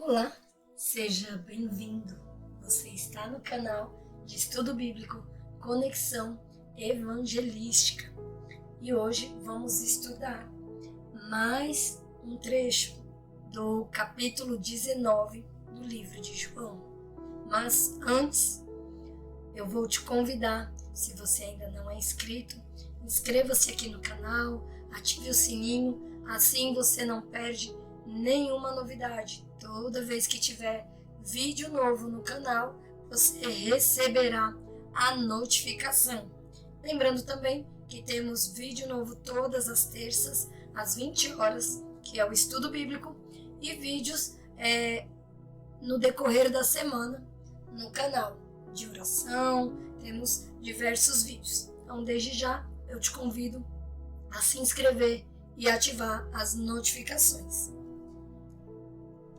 Olá, seja bem-vindo. Você está no canal de Estudo Bíblico Conexão Evangelística e hoje vamos estudar mais um trecho do capítulo 19 do livro de João. Mas antes, eu vou te convidar, se você ainda não é inscrito, inscreva-se aqui no canal, ative o sininho, assim você não perde nenhuma novidade. Toda vez que tiver vídeo novo no canal, você receberá a notificação. Lembrando também que temos vídeo novo todas as terças, às 20 horas, que é o estudo bíblico, e vídeos no decorrer da semana no canal de oração. Temos diversos vídeos. Então, desde já, eu te convido a se inscrever e ativar as notificações.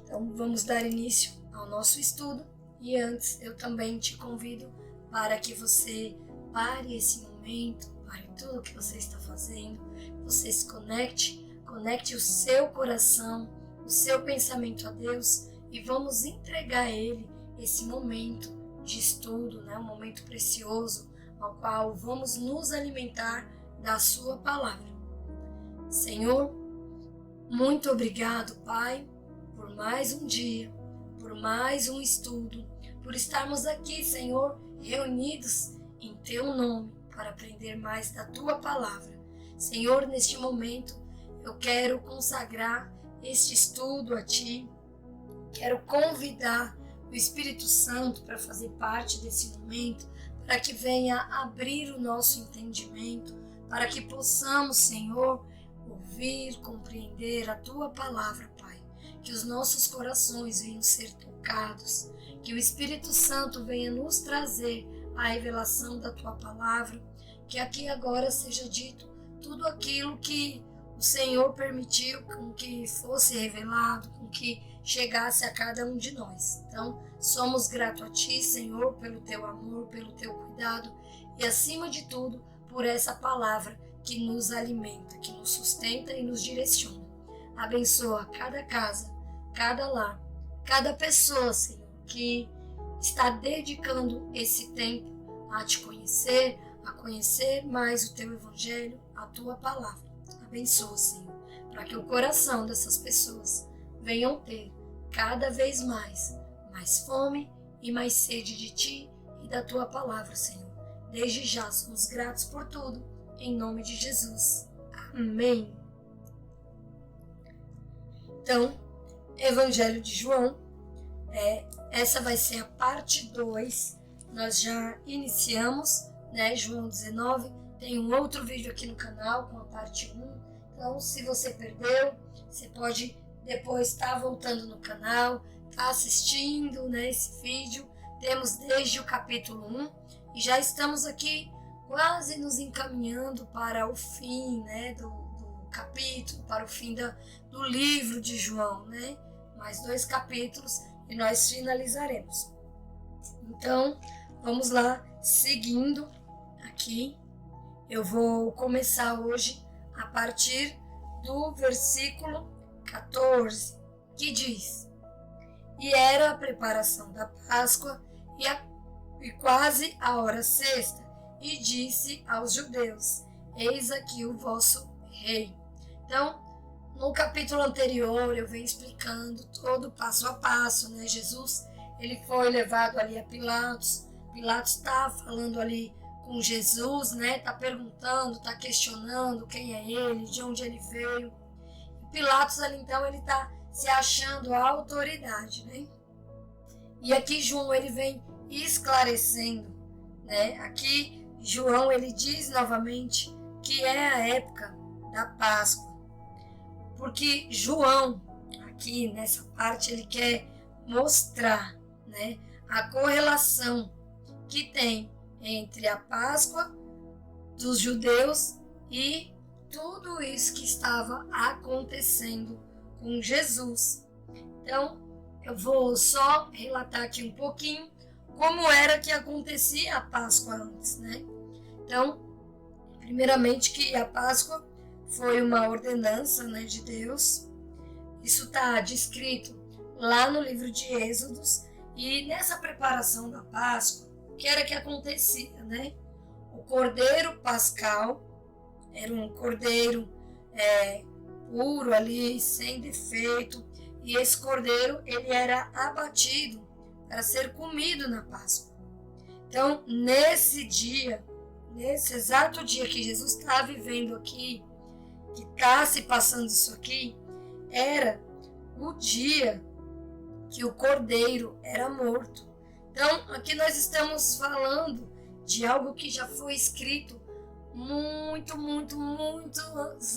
Então, vamos dar início ao nosso estudo e antes eu também te convido para que você pare esse momento, pare tudo o que você está fazendo, você se conecte o seu coração, o seu pensamento a Deus e vamos entregar a Ele esse momento de estudo, um momento precioso ao qual vamos nos alimentar da sua palavra. Senhor, muito obrigado, Pai, por mais um dia, por mais um estudo, por estarmos aqui, Senhor, reunidos em Teu nome para aprender mais da Tua palavra. Senhor, neste momento, eu quero consagrar este estudo a Ti, quero convidar o Espírito Santo para fazer parte desse momento, para que venha abrir o nosso entendimento, para que possamos, Senhor, ouvir, compreender a Tua palavra, Pai. Que os nossos corações venham ser tocados, que o Espírito Santo venha nos trazer a revelação da Tua palavra, que aqui agora seja dito tudo aquilo que o Senhor permitiu com que fosse revelado, com que chegasse a cada um de nós. Então, somos gratos a Ti, Senhor, pelo Teu amor, pelo Teu cuidado e, acima de tudo, por essa palavra que nos alimenta, que nos sustenta e nos direciona. Abençoa cada casa, cada lar, cada pessoa, Senhor, que está dedicando esse tempo a Te conhecer, a conhecer mais o Teu Evangelho, a Tua palavra. Abençoa, Senhor, para que o coração dessas pessoas venham ter cada vez mais fome e mais sede de Ti e da Tua palavra, Senhor. Desde já somos gratos por tudo, em nome de Jesus. Amém. Então, Evangelho de João, essa vai ser a parte 2, nós já iniciamos, João 19, tem um outro vídeo aqui no canal com a parte 1, então se você perdeu, você pode depois estar voltando no canal, estar assistindo esse vídeo, temos desde o capítulo 1 e já estamos aqui quase nos encaminhando para o fim do capítulo, para o fim do livro de João, mais 2 capítulos e nós finalizaremos. Então, vamos lá, seguindo aqui, eu vou começar hoje a partir do versículo 14, que diz: E era a preparação da Páscoa e quase a hora sexta, e disse aos judeus: Eis aqui o vosso rei. Então, no capítulo anterior, eu venho explicando todo passo a passo, Jesus, ele foi levado ali a Pilatos. Pilatos está falando ali com Jesus, está perguntando, está questionando quem é ele, de onde ele veio. E Pilatos ali, então, ele está se achando a autoridade, E aqui João, ele vem esclarecendo, Aqui João, ele diz novamente que é a época da Páscoa. Porque João, aqui nessa parte, ele quer mostrar a correlação que tem entre a Páscoa dos judeus e tudo isso que estava acontecendo com Jesus. Então, eu vou só relatar aqui um pouquinho como era que acontecia a Páscoa antes, Então, primeiramente que a Páscoa foi uma ordenança de Deus. Isso está descrito lá no livro de Êxodos. E nessa preparação da Páscoa, o que era que acontecia, né? O cordeiro pascal era um cordeiro puro ali, sem defeito. E esse cordeiro, ele era abatido para ser comido na Páscoa. Então, nesse dia, nesse exato dia que Jesus está vivendo aqui, que está se passando isso aqui, era o dia que o cordeiro era morto. Então, aqui nós estamos falando de algo que já foi escrito muitos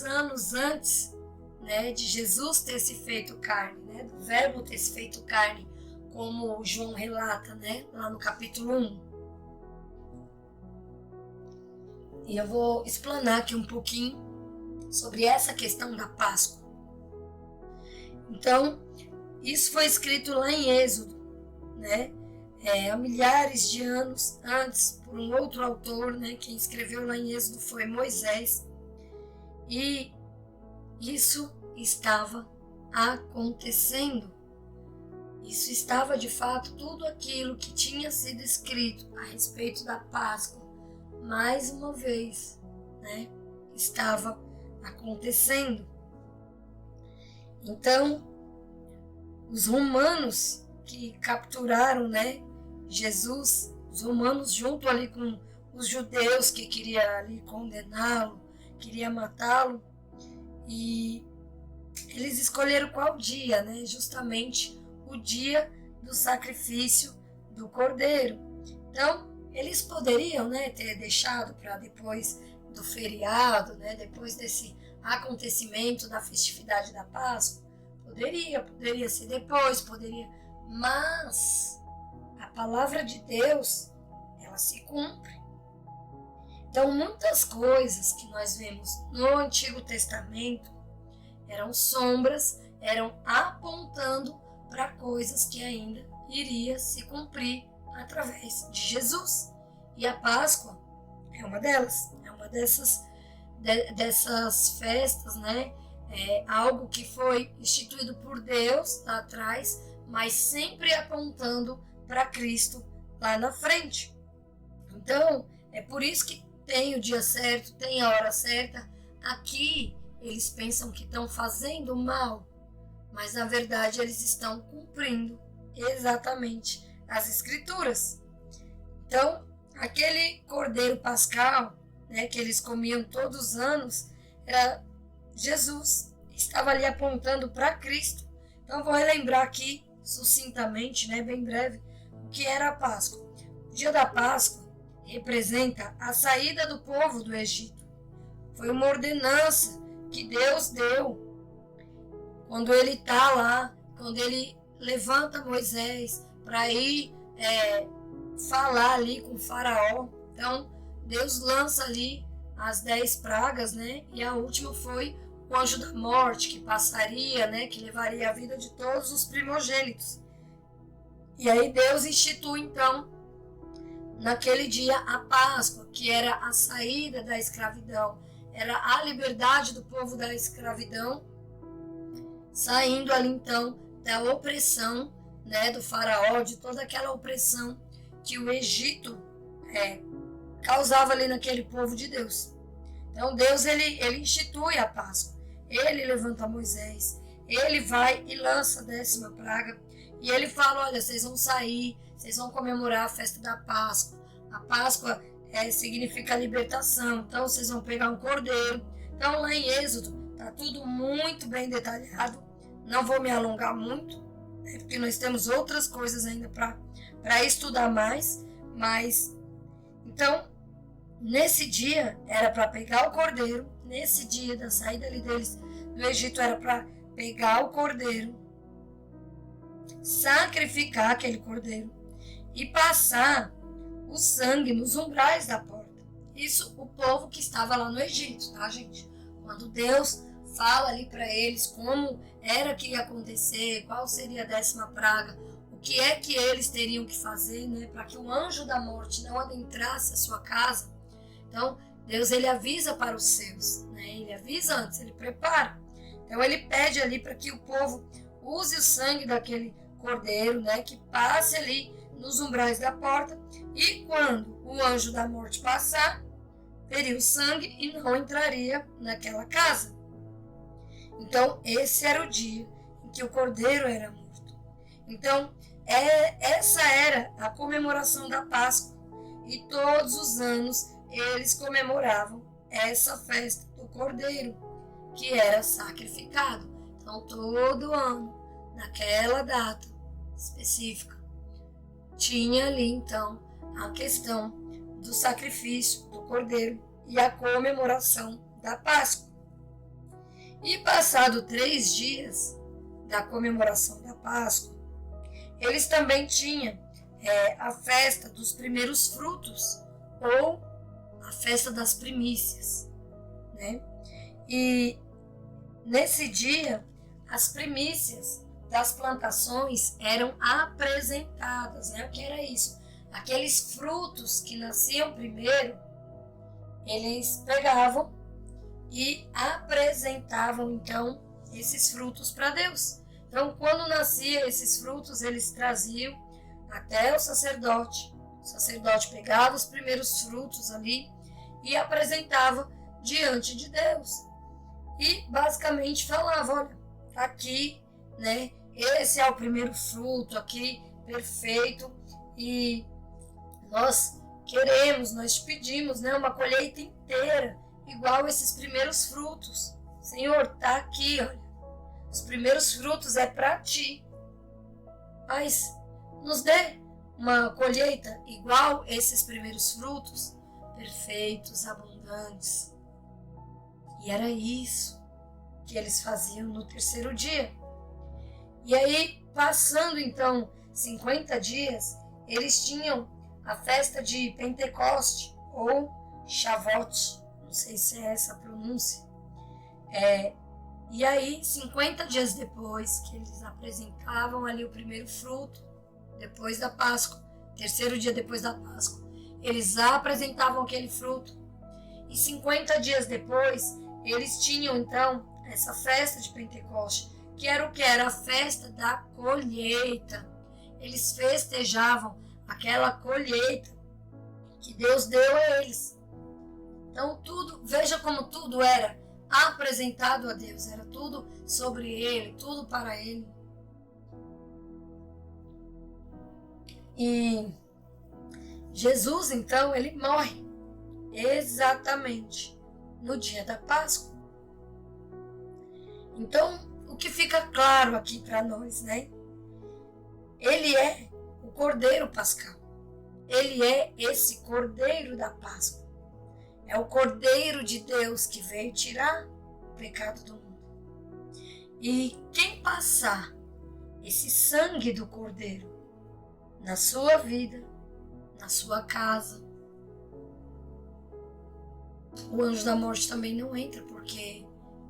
anos antes, né, de Jesus ter se feito carne, né, do verbo ter se feito carne, como João relata, né, lá no capítulo 1. E eu vou explanar aqui um pouquinho sobre essa questão da Páscoa. Então, isso foi escrito lá em Êxodo, né? Há milhares de anos antes, por um outro autor, né? Quem escreveu lá em Êxodo foi Moisés. E isso estava acontecendo. Isso estava, de fato, tudo aquilo que tinha sido escrito a respeito da Páscoa, mais uma vez, né? Estava acontecendo. Então, os romanos que capturaram, né, Jesus, os romanos junto ali com os judeus que queriam ali condená-lo, queriam matá-lo, e eles escolheram qual dia, né? Justamente o dia do sacrifício do cordeiro. Então, eles poderiam, né, ter deixado para depois do feriado, né, depois desse acontecimento da festividade da Páscoa. Poderia ser depois, mas a palavra de Deus, ela se cumpre. Então, muitas coisas que nós vemos no Antigo Testamento eram sombras, eram apontando para coisas que ainda iria se cumprir através de Jesus. E a Páscoa é uma delas, é uma dessas festas, né? É algo que foi instituído por Deus lá atrás, mas sempre apontando para Cristo lá na frente. Então, é por isso que tem o dia certo, tem a hora certa. Aqui, eles pensam que estão fazendo mal, mas na verdade eles estão cumprindo exatamente as Escrituras. Então, aquele cordeiro pascal, né, que eles comiam todos os anos, era Jesus, estava ali apontando para Cristo. Então, vou relembrar aqui, sucintamente, né, bem breve, o que era a Páscoa. O dia da Páscoa representa a saída do povo do Egito. Foi uma ordenança que Deus deu quando ele está lá, quando ele levanta Moisés para ir falar ali com o faraó. Então, Deus lança ali as 10 pragas, né? E a última foi o anjo da morte, que passaria, né? Que levaria a vida de todos os primogênitos. E aí Deus institui, então, naquele dia a Páscoa, que era a saída da escravidão, era a liberdade do povo da escravidão, saindo ali então da opressão, né, do faraó, de toda aquela opressão que o Egito causava ali naquele povo de Deus. Então Deus ele institui a Páscoa, ele levanta Moisés, ele vai e lança a 10ª praga, e ele fala, olha, vocês vão sair, vocês vão comemorar a festa da Páscoa. A Páscoa significa libertação, então vocês vão pegar um cordeiro. Então lá em Êxodo está tudo muito bem detalhado, não vou me alongar muito, né, porque nós temos outras coisas ainda para estudar mais, mas então nesse dia era para pegar o cordeiro, nesse dia da saída ali deles do Egito era para pegar o cordeiro, sacrificar aquele cordeiro e passar o sangue nos umbrais da porta. Isso o povo que estava lá no Egito, tá, gente? Quando Deus fala ali para eles como era que ia acontecer, qual seria a 10ª praga, o que é que eles teriam que fazer, né, para que o anjo da morte não adentrasse a sua casa. Então, Deus ele avisa para os seus, né? Ele avisa antes, ele prepara. Então, ele pede ali para que o povo use o sangue daquele cordeiro, né, que passe ali nos umbrais da porta, e quando o anjo da morte passar, veria o sangue e não entraria naquela casa. Então, esse era o dia em que o cordeiro era morto. Então, essa era a comemoração da Páscoa. E todos os anos eles comemoravam essa festa do cordeiro, que era sacrificado. Então, todo ano, naquela data específica, tinha ali, então, a questão do sacrifício do cordeiro e a comemoração da Páscoa. E passado 3 dias da comemoração da Páscoa, eles também tinham a festa dos primeiros frutos, ou a festa das primícias, né? E nesse dia, as primícias das plantações eram apresentadas, né? O que era isso? Aqueles frutos que nasciam primeiro, eles pegavam e apresentavam, então, esses frutos para Deus. Então, quando nasciam esses frutos, eles traziam até o sacerdote. O sacerdote pegava os primeiros frutos ali e apresentava diante de Deus. E, basicamente, falava, olha, aqui, né, esse é o primeiro fruto aqui, perfeito, e nós queremos, nós pedimos, né, uma colheita inteira, igual esses primeiros frutos. Senhor, tá aqui, olha. Os primeiros frutos é para ti. Mas nos dê uma colheita igual esses primeiros frutos, perfeitos, abundantes. E era isso que eles faziam no terceiro dia. E aí, passando então 50 dias, eles tinham a festa de Pentecoste, ou Shavuot. Não sei se é essa a pronúncia. E aí, 50 dias depois que eles apresentavam ali o primeiro fruto, depois da Páscoa, terceiro dia depois da Páscoa, eles apresentavam aquele fruto. E 50 dias depois, eles tinham então essa festa de Pentecoste, que era o que? Era a festa da colheita. Eles festejavam aquela colheita que Deus deu a eles. Então tudo, veja como tudo era apresentado a Deus, era tudo sobre Ele, tudo para Ele. E Jesus, então, ele morre exatamente no dia da Páscoa. Então, o que fica claro aqui para nós, né? Ele é o Cordeiro Pascal. Ele é esse Cordeiro da Páscoa. É o Cordeiro de Deus que veio tirar o pecado do mundo. E quem passar esse sangue do Cordeiro na sua vida, na sua casa, o anjo da morte também não entra, porque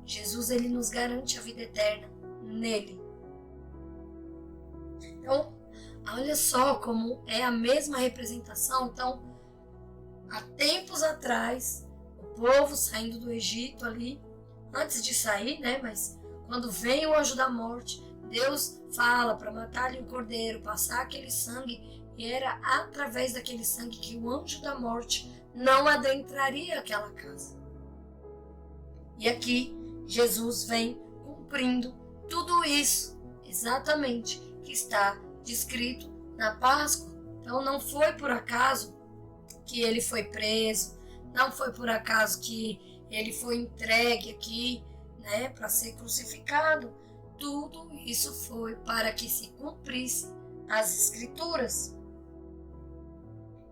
Jesus, ele nos garante a vida eterna nele. Então, olha só como é a mesma representação. Então, há tempos atrás, o povo saindo do Egito ali, antes de sair, né? Mas quando vem o anjo da morte, Deus fala para matar ali o cordeiro, passar aquele sangue, e era através daquele sangue que o anjo da morte não adentraria aquela casa. E aqui, Jesus vem cumprindo tudo isso, exatamente, que está descrito na Páscoa. Então não foi por acaso que ele foi preso, não foi por acaso que ele foi entregue aqui, né, para ser crucificado. Tudo isso foi para que se cumprisse as Escrituras.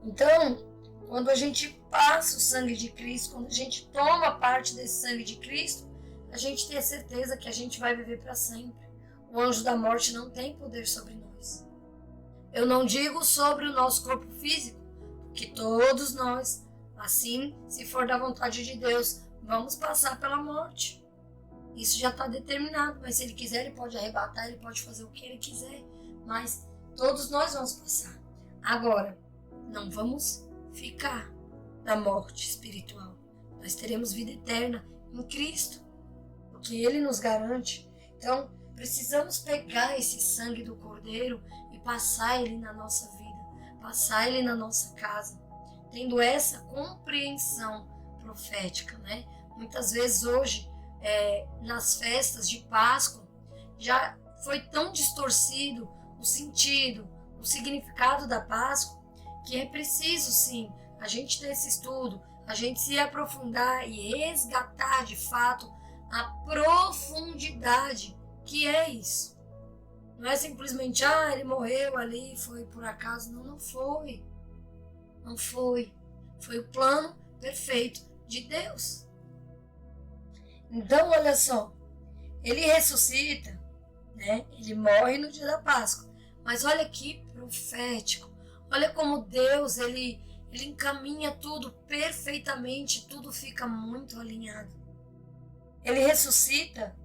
Então, quando a gente passa o sangue de Cristo, quando a gente toma parte desse sangue de Cristo, a gente tem a certeza que a gente vai viver para sempre. O anjo da morte não tem poder sobre nós. Eu não digo sobre o nosso corpo físico, porque todos nós, assim, se for da vontade de Deus, vamos passar pela morte. Isso já está determinado, mas se ele quiser, ele pode arrebatar, ele pode fazer o que ele quiser, mas todos nós vamos passar. Agora, não vamos ficar na morte espiritual. Nós teremos vida eterna em Cristo, porque Ele nos garante. Então, Precisamos pegar esse sangue do Cordeiro e passar ele na nossa vida, passar ele na nossa casa, tendo essa compreensão profética, né? Muitas vezes hoje, nas festas de Páscoa, já foi tão distorcido o sentido, o significado da Páscoa, que é preciso sim a gente ter esse estudo, a gente se aprofundar e resgatar de fato a profundidade que é isso. Não é simplesmente, ele morreu ali, foi por acaso. Não, não foi. Não foi. Foi o plano perfeito de Deus. Então, olha só, ele ressuscita, né? Ele morre no dia da Páscoa. Mas olha que profético. Olha como Deus, ele encaminha tudo perfeitamente, tudo fica muito alinhado. Ele ressuscita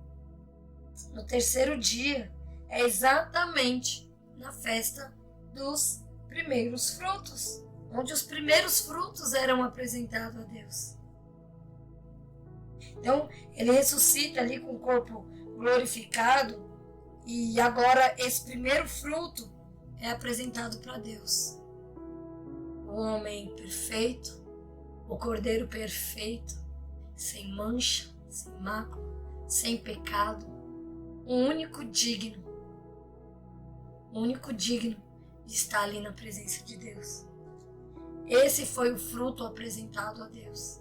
no terceiro dia, é exatamente na festa dos primeiros frutos, onde os primeiros frutos eram apresentados a Deus. Então, ele ressuscita ali com o corpo glorificado e agora esse primeiro fruto é apresentado para Deus. O homem perfeito, o cordeiro perfeito, sem mancha, sem mácula, sem pecado, o único digno de estar ali na presença de Deus. Esse foi o fruto apresentado a Deus.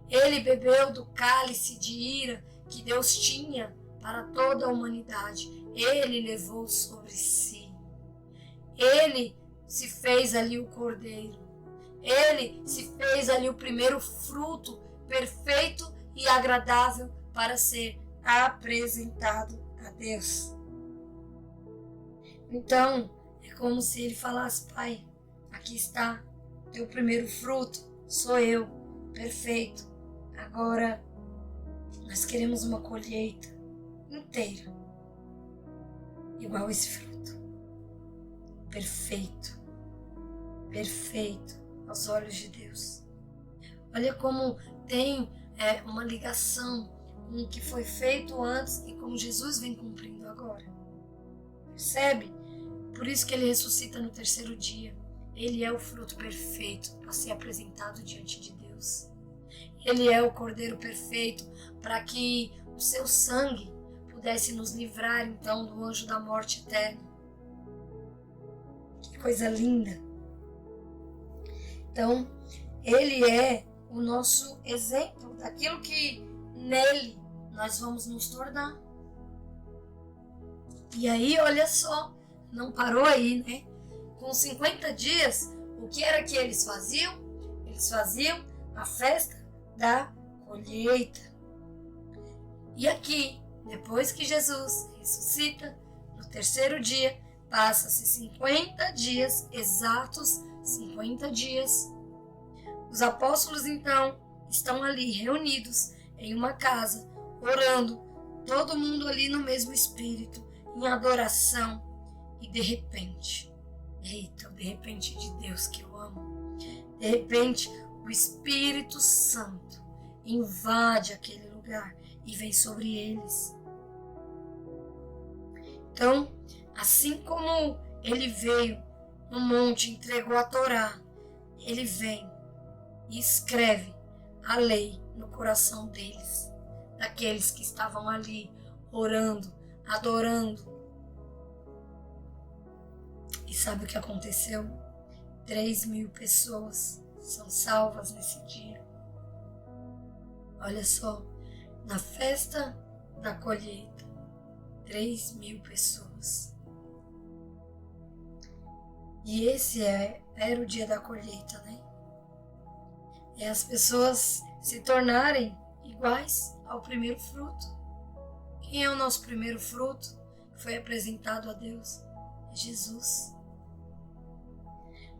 Ele bebeu do cálice de ira que Deus tinha para toda a humanidade. Ele levou sobre si. Ele se fez ali o cordeiro. Ele se fez ali o primeiro fruto perfeito e agradável para ser apresentado a Deus. Então, é como se ele falasse: Pai, aqui está teu primeiro fruto, sou eu, perfeito. Agora, nós queremos uma colheita inteira, igual esse fruto. Perfeito, perfeito aos olhos de Deus. Olha como tem uma ligação com o que foi feito antes e como Jesus vem cumprindo agora. Percebe? Por isso que ele ressuscita no terceiro dia. Ele é o fruto perfeito para ser apresentado diante de Deus. Ele é o cordeiro perfeito para que o seu sangue pudesse nos livrar então do anjo da morte eterna. Que coisa linda! Então, ele é o nosso exemplo daquilo que nele nós vamos nos tornar. E aí, olha só, não parou aí, né? Com 50 dias, o que era que eles faziam? Eles faziam a festa da colheita. E aqui, depois que Jesus ressuscita, no terceiro dia, passa-se 50 dias, exatos 50 dias. Os apóstolos, então, estão ali reunidos em uma casa, orando, todo mundo ali no mesmo espírito, em adoração. E de repente, o de repente de Deus que eu amo, de repente o Espírito Santo invade aquele lugar e vem sobre eles. Então, assim como ele veio no monte, entregou a Torá, ele vem e escreve a lei no coração deles, daqueles que estavam ali orando, adorando. E sabe o que aconteceu? 3.000 pessoas são salvas nesse dia. Olha só, na festa da colheita, 3.000 pessoas. E esse era o dia da colheita, né? É as pessoas se tornarem iguais ao primeiro fruto. Quem é o nosso primeiro fruto que foi apresentado a Deus? É Jesus.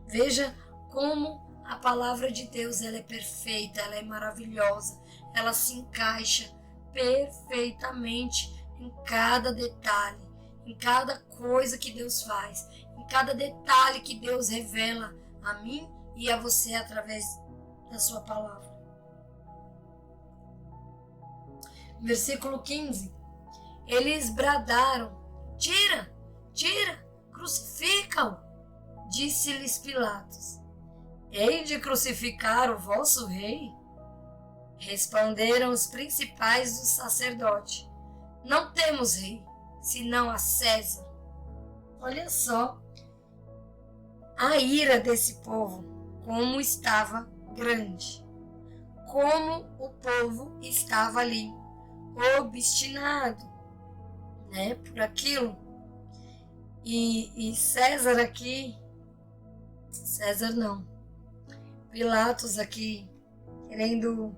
Veja como a palavra de Deus ela é perfeita, ela é maravilhosa, ela se encaixa perfeitamente em cada detalhe, em cada coisa que Deus faz, em cada detalhe que Deus revela a mim e a você através da sua palavra. Versículo 15. eles bradaram: tira, tira, crucifica-o. Disse-lhes Pilatos: hei de crucificar o vosso rei? Responderam os principais do sacerdote: não temos rei, senão a César. Olha só a ira desse povo, como estava grande, como o povo estava ali, obstinado, né, por aquilo. E César aqui, César não, Pilatos aqui, querendo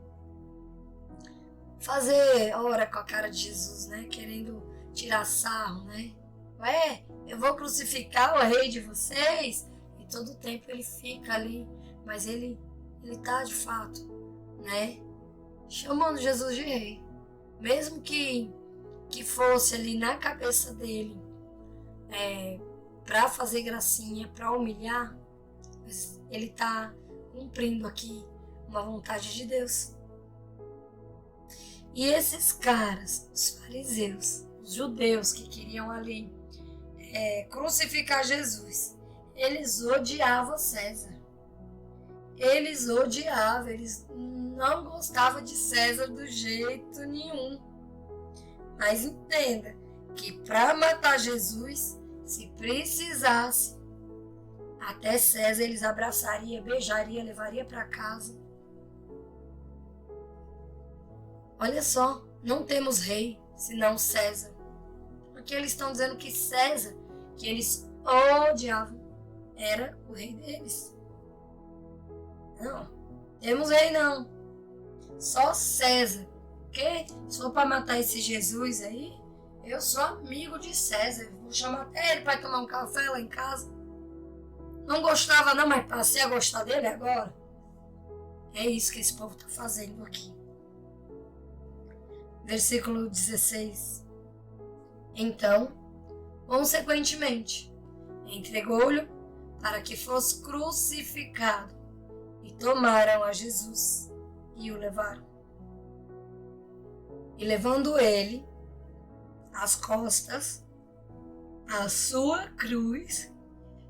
fazer hora com a cara de Jesus, né, querendo tirar sarro, né. Ué, eu vou crucificar o rei de vocês? E todo o tempo ele fica ali, mas ele tá de fato, né, chamando Jesus de rei. Mesmo que fosse ali na cabeça dele, para fazer gracinha, para humilhar, mas ele tá cumprindo aqui uma vontade de Deus. E esses caras, os fariseus, os judeus que queriam ali crucificar Jesus, eles odiavam César. Eles odiavam, eles não gostavam de César do jeito nenhum. Mas entenda que para matar Jesus, se precisasse, até César eles abraçariam, beijariam, levariam para casa. Olha só, não temos rei, senão César. Porque eles estão dizendo que César, que eles odiavam, era o rei deles. Não, temos rei não. Só César. Porque se for para matar esse Jesus aí, eu sou amigo de César. Vou chamar até ele para tomar um café lá em casa. Não gostava não, mas passei a gostar dele agora. É isso que esse povo está fazendo aqui. Versículo 16. Então, consequentemente, entregou-lhe para que fosse crucificado, e tomaram a Jesus e o levaram. E levando ele às costas, a sua cruz,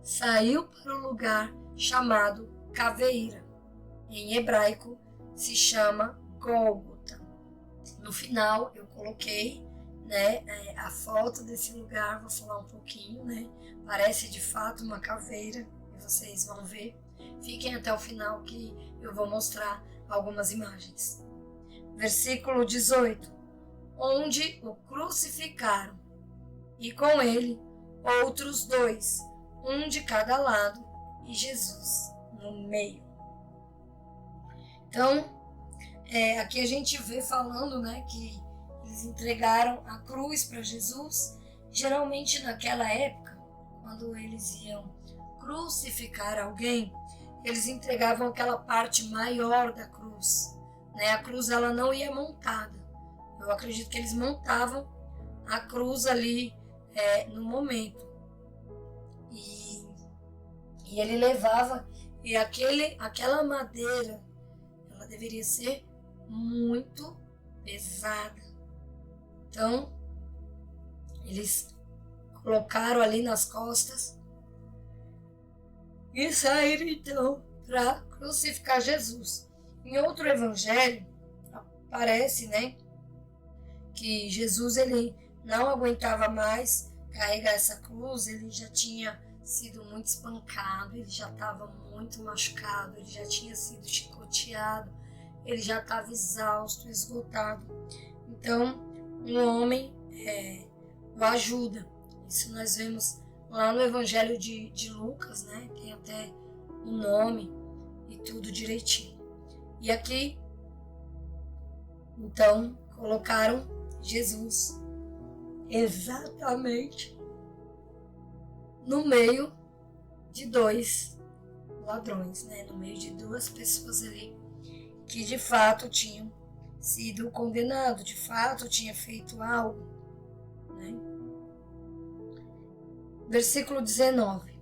saiu para o lugar chamado Caveira. Em hebraico se chama Gólgota. No final eu coloquei, né, a foto desse lugar, vou falar um pouquinho, né? Parece de fato uma caveira e vocês vão ver. Fiquem até o final que eu vou mostrar algumas imagens. Versículo 18. Onde o crucificaram, e com ele outros dois, um de cada lado, e Jesus no meio. Então, aqui a gente vê falando, né, que eles entregaram a cruz para Jesus. Geralmente naquela época, quando eles iam crucificar alguém, eles entregavam aquela parte maior da cruz, né? A cruz ela não ia montada. Eu acredito que eles montavam a cruz ali no momento. E ele levava, e aquela madeira, ela deveria ser muito pesada. Então, eles colocaram ali nas costas e saíram então para crucificar Jesus. Em outro evangelho aparece, né, que Jesus ele não aguentava mais carregar essa cruz, ele já tinha sido muito espancado, ele já estava muito machucado, ele já tinha sido chicoteado, ele já estava exausto, esgotado. Então, um homem o ajuda. Isso nós vemos lá no Evangelho de Lucas, né? Tem até o nome e tudo direitinho. E aqui, então, colocaram Jesus exatamente no meio de dois ladrões, né? No meio de duas pessoas ali que de fato tinham sido condenados, de fato tinha feito algo, né? Versículo 19.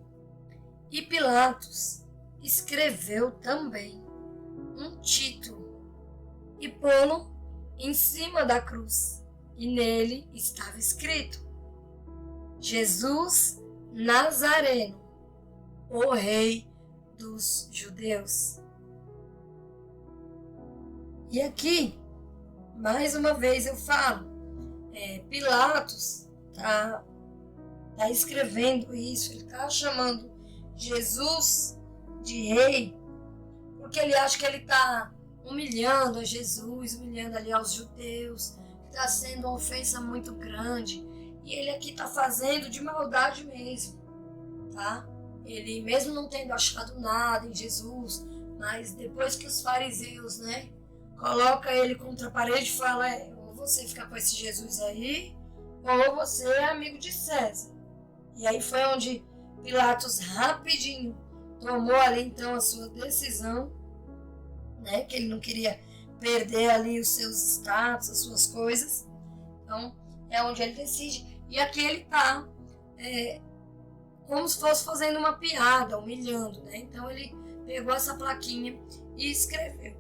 E Pilatos escreveu também um título e pô-lo em cima da cruz. e nele estava escrito: Jesus Nazareno, o Rei dos Judeus. E aqui, mais uma vez eu falo, Pilatos está escrevendo isso, ele está chamando Jesus de rei, porque ele acha que ele está humilhando a Jesus, humilhando ali aos judeus, está sendo uma ofensa muito grande, e ele aqui está fazendo de maldade mesmo, tá? Ele mesmo não tendo achado nada em Jesus, mas depois que os fariseus, coloca ele contra a parede e fala, ou você fica com esse Jesus aí, ou você é amigo de César. E aí foi onde Pilatos rapidinho tomou ali então a sua decisão, que ele não queria perder ali os seus status, as suas coisas. Então é onde ele decide. E aqui ele está como se fosse fazendo uma piada, humilhando, Então ele pegou essa plaquinha e escreveu.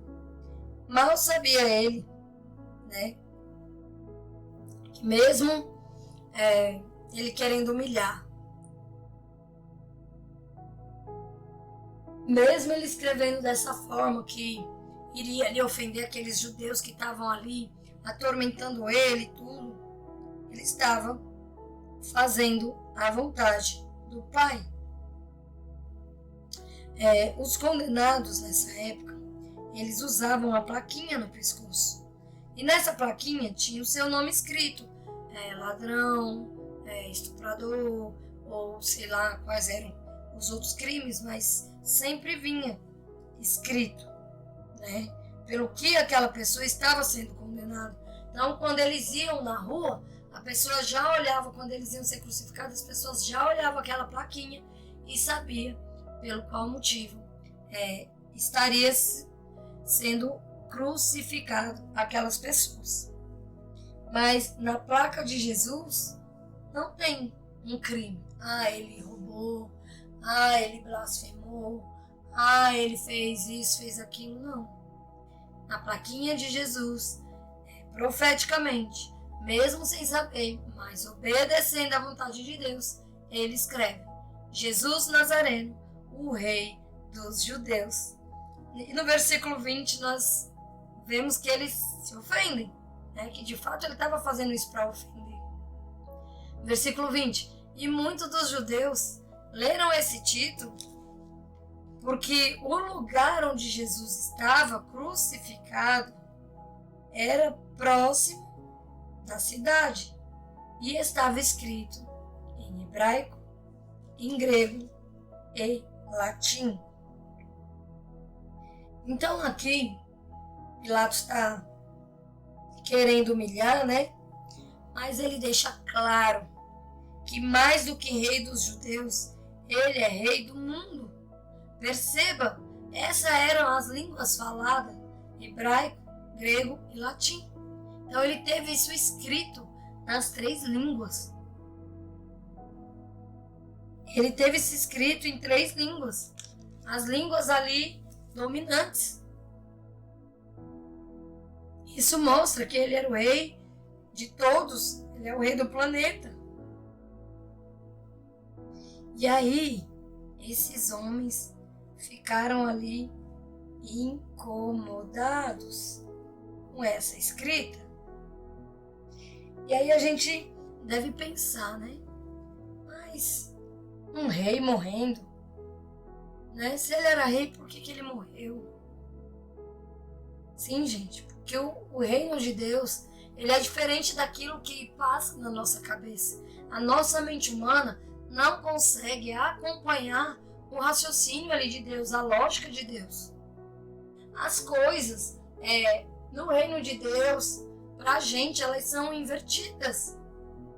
Mal sabia ele, que mesmo ele querendo humilhar, mesmo ele escrevendo dessa forma que iria ali ofender aqueles judeus que estavam ali atormentando ele e tudo, ele estava fazendo a vontade do Pai. Os condenados nessa época, eles usavam a plaquinha no pescoço. E nessa plaquinha tinha o seu nome escrito. Ladrão, estuprador, ou sei lá quais eram os outros crimes, mas sempre vinha escrito, pelo que aquela pessoa estava sendo condenada. Então, quando eles iam na rua, a pessoa já olhava, quando eles iam ser crucificados, as pessoas já olhavam aquela plaquinha e sabia pelo qual motivo estaria sendo crucificado aquelas pessoas. Mas na placa de Jesus não tem um crime. Ele roubou, ele blasfemou, ele fez isso, fez aquilo. Não. Na plaquinha de Jesus, profeticamente, mesmo sem saber, mas obedecendo à vontade de Deus, ele escreve: Jesus Nazareno, o Rei dos Judeus. E no versículo 20 nós vemos que eles se ofendem, que de fato ele estava fazendo isso para ofender. Versículo 20: e muitos dos judeus leram esse título porque o lugar onde Jesus estava crucificado era próximo da cidade e estava escrito em hebraico, em grego e latim. Então aqui Pilatos está querendo humilhar, mas ele deixa claro que mais do que rei dos judeus, ele é rei do mundo. Perceba, essas eram as línguas faladas, hebraico, grego e latim. Então ele teve isso escrito nas 3 línguas. Ele teve isso escrito em 3 línguas. As línguas ali dominantes. Isso mostra que ele era o rei de todos. Ele é o rei do planeta. E aí, esses homens ficaram ali incomodados com essa escrita. E aí a gente deve pensar, mas um rei morrendo, se ele era rei, por que ele morreu? Sim, gente, porque o reino de Deus, ele é diferente daquilo que passa na nossa cabeça. A nossa mente humana não consegue acompanhar o raciocínio ali de Deus, a lógica de Deus. As coisas no reino de Deus, pra gente, elas são invertidas.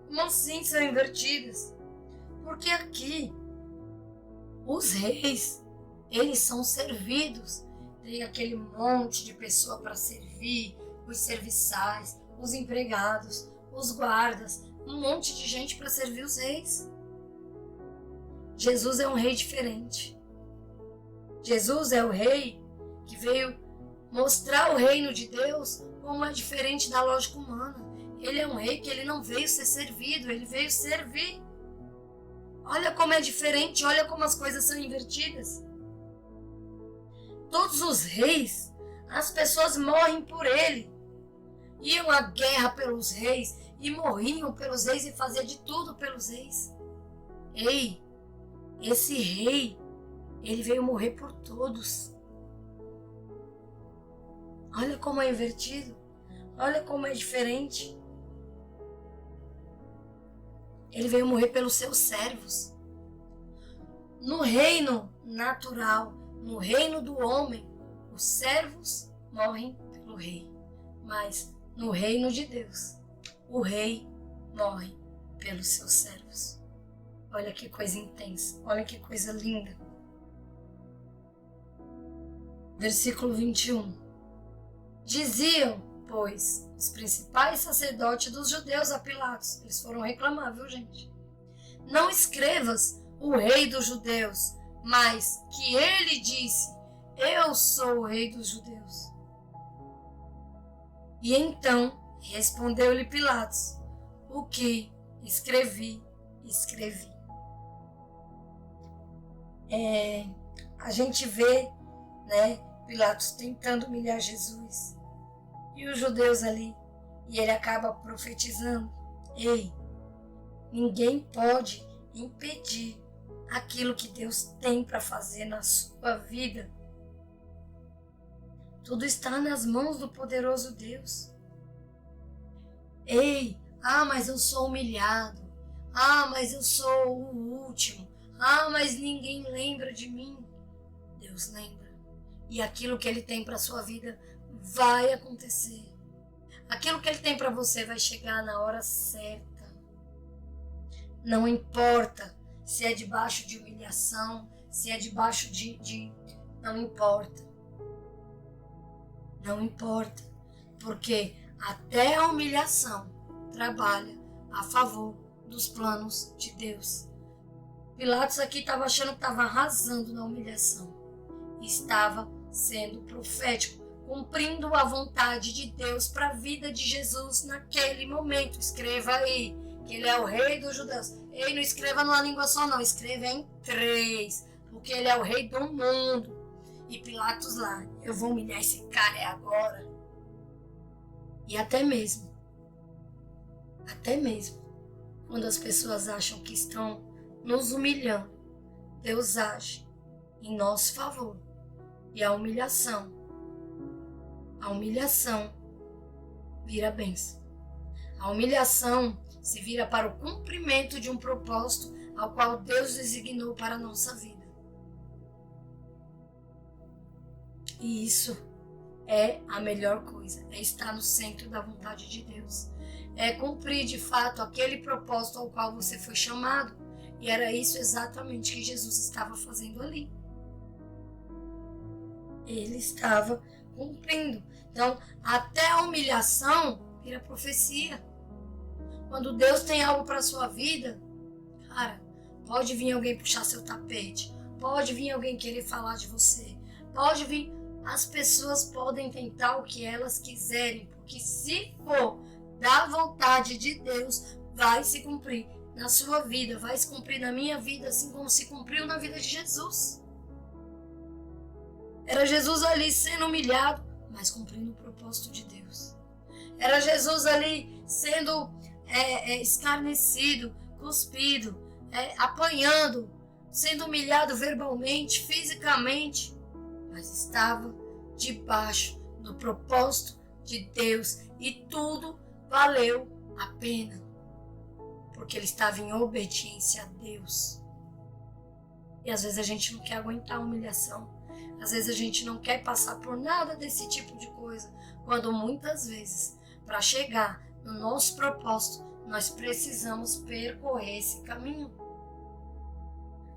Como assim são invertidas? Porque aqui, os reis, eles são servidos. Tem aquele monte de pessoa para servir, os serviçais, os empregados, os guardas, um monte de gente para servir os reis. Jesus é um rei diferente. Jesus é o rei que veio mostrar o reino de Deus como é diferente da lógica humana. Ele é um rei que ele não veio ser servido, ele veio servir. Olha como é diferente, olha como as coisas são invertidas. Todos os reis, as pessoas morrem por ele. Iam à guerra pelos reis e morriam pelos reis e faziam de tudo pelos reis. Ei, esse rei, ele veio morrer por todos. Olha como é invertido, olha como é diferente. Ele veio morrer pelos seus servos. No reino natural, no reino do homem, os servos morrem pelo rei. Mas no reino de Deus, o rei morre pelos seus servos. Olha que coisa intensa, olha que coisa linda. Versículo 21. Diziam, pois, os principais sacerdotes dos judeus a Pilatos, eles foram reclamar, viu, gente? Não escrevas o rei dos judeus, mas que ele disse, eu sou o rei dos judeus. E então respondeu-lhe Pilatos, o que escrevi, escrevi. A gente vê, né, Pilatos tentando humilhar Jesus e os judeus ali, e ele acaba profetizando, ei, ninguém pode impedir aquilo que Deus tem para fazer na sua vida. Tudo está nas mãos do poderoso Deus. Ei, mas eu sou humilhado. Mas eu sou o último. Mas ninguém lembra de mim. Deus lembra. E aquilo que Ele tem para a sua vida vai acontecer. Aquilo que Ele tem para você vai chegar na hora certa. Não importa se é debaixo de humilhação, se é debaixo de... Não importa. Não importa. Porque até a humilhação trabalha a favor dos planos de Deus. Pilatos aqui estava achando que estava arrasando na humilhação. Estava sendo profético, cumprindo a vontade de Deus para a vida de Jesus naquele momento. Escreva aí que ele é o rei dos judeus. Ei, não escreva numa língua só não, escreva em 3, porque ele é o rei do mundo. E Pilatos lá, eu vou humilhar esse cara agora. E até mesmo, quando as pessoas acham que estão nos humilhando, Deus age em nosso favor. E a humilhação vira bênção. A humilhação se vira para o cumprimento de um propósito ao qual Deus designou para a nossa vida. E isso é a melhor coisa, é estar no centro da vontade de Deus. É cumprir de fato aquele propósito ao qual você foi chamado. E era isso exatamente que Jesus estava fazendo ali. Ele estava cumprindo. Então, até a humilhação vira profecia. Quando Deus tem algo para a sua vida, cara, pode vir alguém puxar seu tapete, pode vir alguém querer falar de você, pode vir, as pessoas podem tentar o que elas quiserem, porque se for da vontade de Deus, vai se cumprir na sua vida, vai se cumprir na minha vida, assim como se cumpriu na vida de Jesus. Era Jesus ali sendo humilhado, mas cumprindo o propósito de Deus. Era Jesus ali sendo escarnecido, cuspido, apanhando, sendo humilhado verbalmente, fisicamente, mas estava debaixo do propósito de Deus e tudo valeu a pena, porque ele estava em obediência a Deus. E às vezes a gente não quer aguentar a humilhação, às vezes a gente não quer passar por nada desse tipo de coisa, quando muitas vezes, para chegar no nosso propósito, nós precisamos percorrer esse caminho.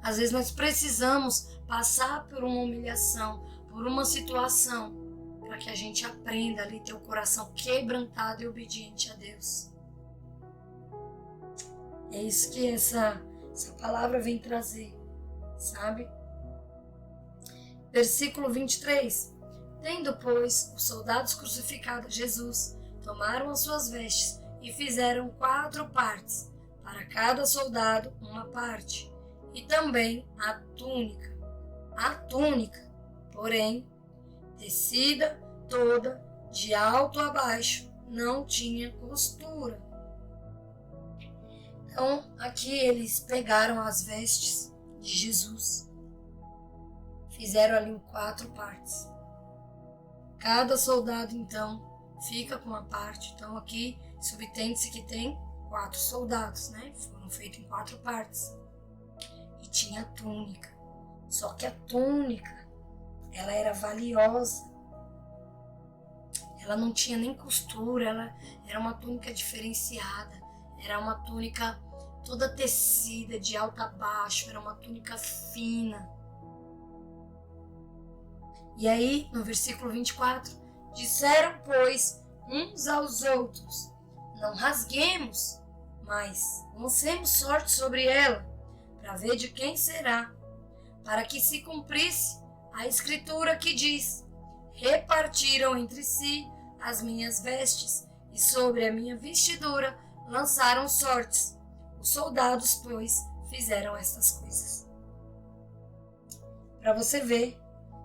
Às vezes nós precisamos passar por uma humilhação, por uma situação, para que a gente aprenda ali ter o coração quebrantado e obediente a Deus. É isso que essa palavra vem trazer, sabe? Versículo 23. Tendo, pois, os soldados crucificado Jesus, tomaram as suas vestes e fizeram 4 partes, para cada soldado uma parte, e também a túnica. A túnica, porém, tecida toda, de alto a baixo, não tinha costura. Então, aqui eles pegaram as vestes de Jesus, fizeram ali em 4 partes. Cada soldado, então, fica com uma parte. Então, aqui, subtende-se que tem 4 soldados, né? Foram feitos em 4 partes. E tinha a túnica. Só que a túnica, ela era valiosa. Ela não tinha nem costura, ela era uma túnica diferenciada. Era uma túnica toda tecida, de alto a baixo, era uma túnica fina. E aí, no versículo 24, disseram, pois, uns aos outros, não rasguemos, mas lancemos sorte sobre ela, para ver de quem será, para que se cumprisse a escritura que diz, repartiram entre si as minhas vestes, e sobre a minha vestidura lançaram sortes. Os soldados, pois, fizeram estas coisas. Para você ver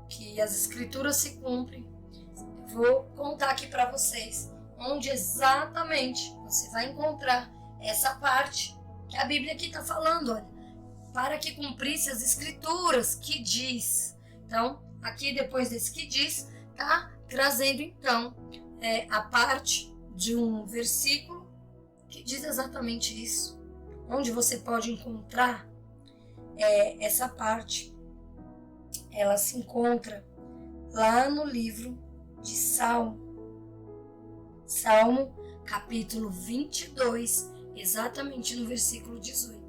que as escrituras se cumprem, eu vou contar aqui para vocês onde exatamente você vai encontrar essa parte que a Bíblia aqui está falando, olha, para que cumprisse as escrituras que diz. Então, aqui depois desse que diz, tá trazendo então a parte de um versículo que diz exatamente isso, onde você pode encontrar essa parte. Ela se encontra lá no livro de Salmo, capítulo 22, exatamente no versículo 18.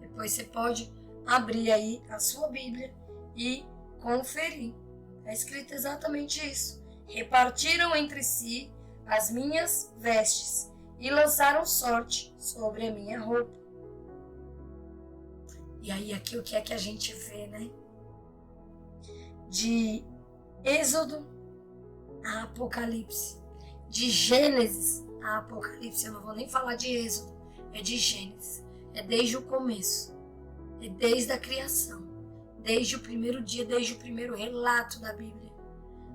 Depois você pode abrir aí a sua Bíblia e conferir. Está escrito exatamente isso. Repartiram entre si as minhas vestes e lançaram sorte sobre a minha roupa. E aí aqui o que é que a gente vê, né? De Êxodo a Apocalipse, de Gênesis a Apocalipse, eu não vou nem falar de Êxodo, é de Gênesis, é desde o começo, é desde a criação, desde o primeiro dia, desde o primeiro relato da Bíblia,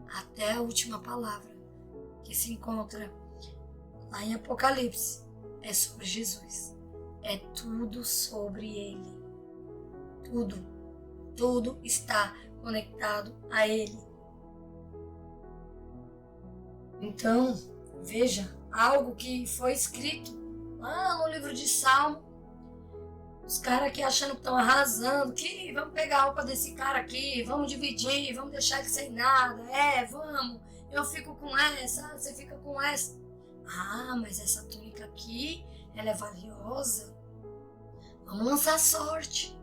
até a última palavra que se encontra lá em Apocalipse, é sobre Jesus, é tudo sobre Ele, tudo está conectado a Ele. Então, veja, algo que foi escrito lá no livro de Salmo, os caras aqui achando que estão arrasando, que vamos pegar a roupa desse cara aqui, vamos dividir, vamos deixar ele sem nada, vamos, eu fico com essa, você fica com essa. Ah, mas essa túnica aqui, ela é valiosa, vamos lançar sorte.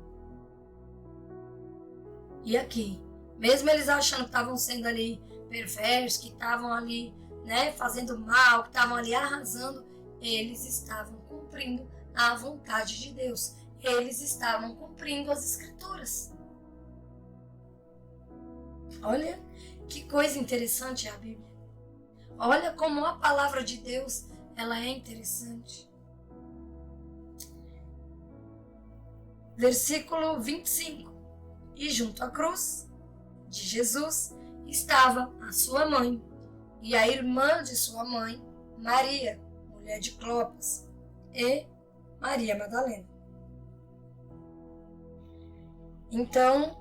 E aqui, mesmo eles achando que estavam sendo ali perversos, que estavam ali, né, fazendo mal, que estavam ali arrasando, eles estavam cumprindo a vontade de Deus. Eles estavam cumprindo as escrituras. Olha que coisa interessante é a Bíblia. Olha como a palavra de Deus, ela é interessante. Versículo 25. E junto à cruz de Jesus estava a sua mãe e a irmã de sua mãe, Maria, mulher de Clopas, e Maria Madalena. Então,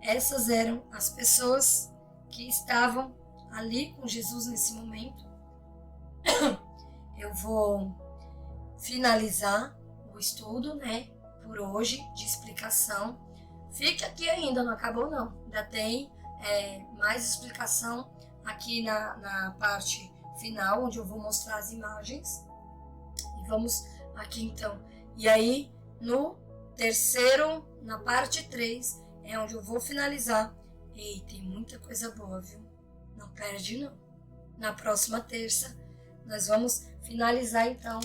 essas eram as pessoas que estavam ali com Jesus nesse momento. Eu vou finalizar o estudo, né, por hoje, de explicação. Fique aqui ainda, não acabou não. Ainda tem mais explicação aqui na parte final, onde eu vou mostrar as imagens. E vamos aqui então. E aí, no terceiro, na parte 3, é onde eu vou finalizar. E tem muita coisa boa, viu? Não perde não. Na próxima terça, nós vamos finalizar então.